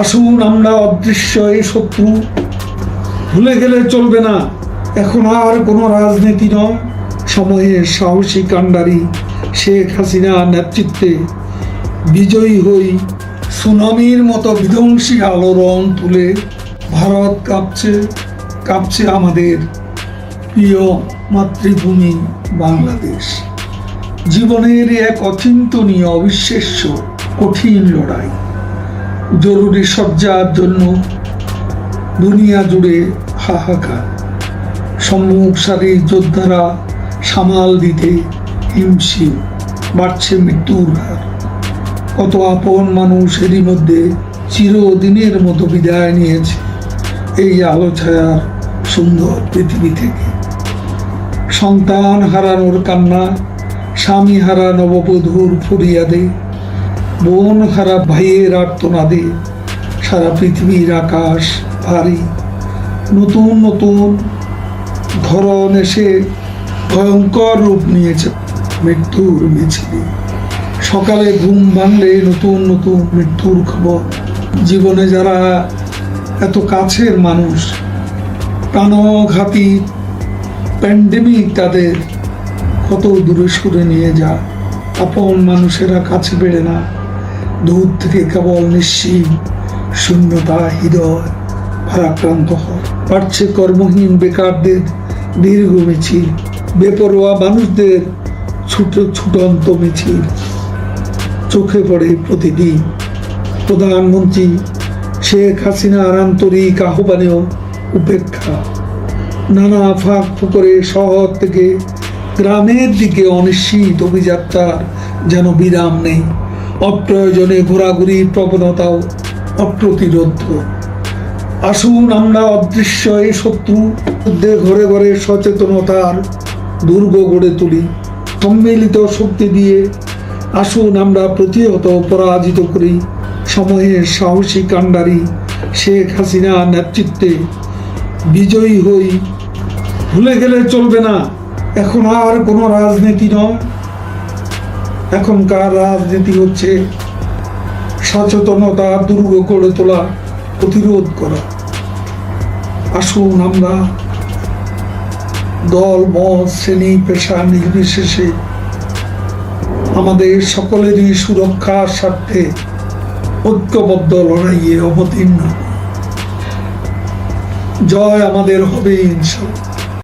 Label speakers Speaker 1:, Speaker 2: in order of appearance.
Speaker 1: আসুন আমরা অদৃশ্য এই শত্রু ভুলে গেলে চলবে না। এখন আর কোনো রাজনীতি নয়, সময়ের সাহসী কাণ্ডারি শেখ হাসিনার নেতৃত্বে বিজয়ী হই। সুনামির মতো বিধ্বংসী আলোড়ন তুলে ভারত কাঁপছে, কাঁপছে আমাদের প্রিয় মাতৃভূমি বাংলাদেশ। জীবনের এক অচিন্তনীয় অবিশ্বাস্য কঠিন লড়াই। জরুরি সজ্জার জন্য দুনিয়া জুড়ে হাহাকার। সম্মুখ সারির যোদ্ধারা সামাল দিতে হিমশিম, বাড়ছে মৃত্যুর হার। কত আপন মানুষ এরই মধ্যে চিরদিনের মতো বিদায় নিয়েছে এই আলো ছায়ার সুন্দর পৃথিবী থেকে। সন্তান হারানোর কান্না, স্বামী হারা নববধূর ফরিয়াদে, বোন হারা ভাইয়ের আর্তনাদে সারা পৃথিবীর আকাশ ভারী। নতুন নতুন ধরন এসে ভয়ঙ্কর রূপ নিয়েছে মৃত্যুর মিছিলে। সকালে ঘুম ভাঙলে নতুন নতুন মৃত্যুর খবর। জীবনে যারা এত কাছের মানুষ, প্রাণঘাতী প্যান্ডেমিক তাদের কত দূরে সরে নিয়ে যায়। আপন মানুষেরা কাছে বেড়ে না, দূর থেকে কেবল নিশ্চিত শূন্যতা হৃদয় ভারাক্রান্ত হয়। বাড়ছে কর্মহীন বেকারদের দীর্ঘ মিছিল, বেপরোয়া মানুষদের ছুটন্ত মিছিল। চোখে পড়ে প্রতিদিন প্রধানমন্ত্রী শেখ হাসিনার আন্তরিক আহ্বানেও উপেক্ষা। নানা ফাঁক ফুকরে শহর থেকে গ্রামের দিকে অনিশ্চিত অভিযাত্রার যেন বিরাম নেই। অপ্রয়োজনে ঘোরাঘুরির প্রবণতাও অপ্রতিরোধ। আসুন আমরা অদৃশ্য এই শত্রু মধ্যে ঘরে ঘরে সচেতনতার দুর্গ গড়ে তুলি। সম্মিলিত শক্তি দিয়ে আসুন আমরা প্রতিহত পরাজিত করি সময়ের সাহসী কাণ্ডারি শেখ হাসিনার নেতৃত্বে বিজয়ী হই। ভুলে গেলে চলবে না, এখন আর কোনো রাজনীতি নয়, এখনকার রাজনীতি হচ্ছে সচেতনতার দুর্গ গড়ে তোলা, প্রতিরোধ করা। আসুন আমরা দল মত শ্রেণী পেশা নির্বিশেষে আমাদের সকলেরই সুরক্ষার স্বার্থে ঐক্যবদ্ধ লড়াইয়ে অবতীর্ণ। জয় আমাদের হবে ইনশাআল্লাহ।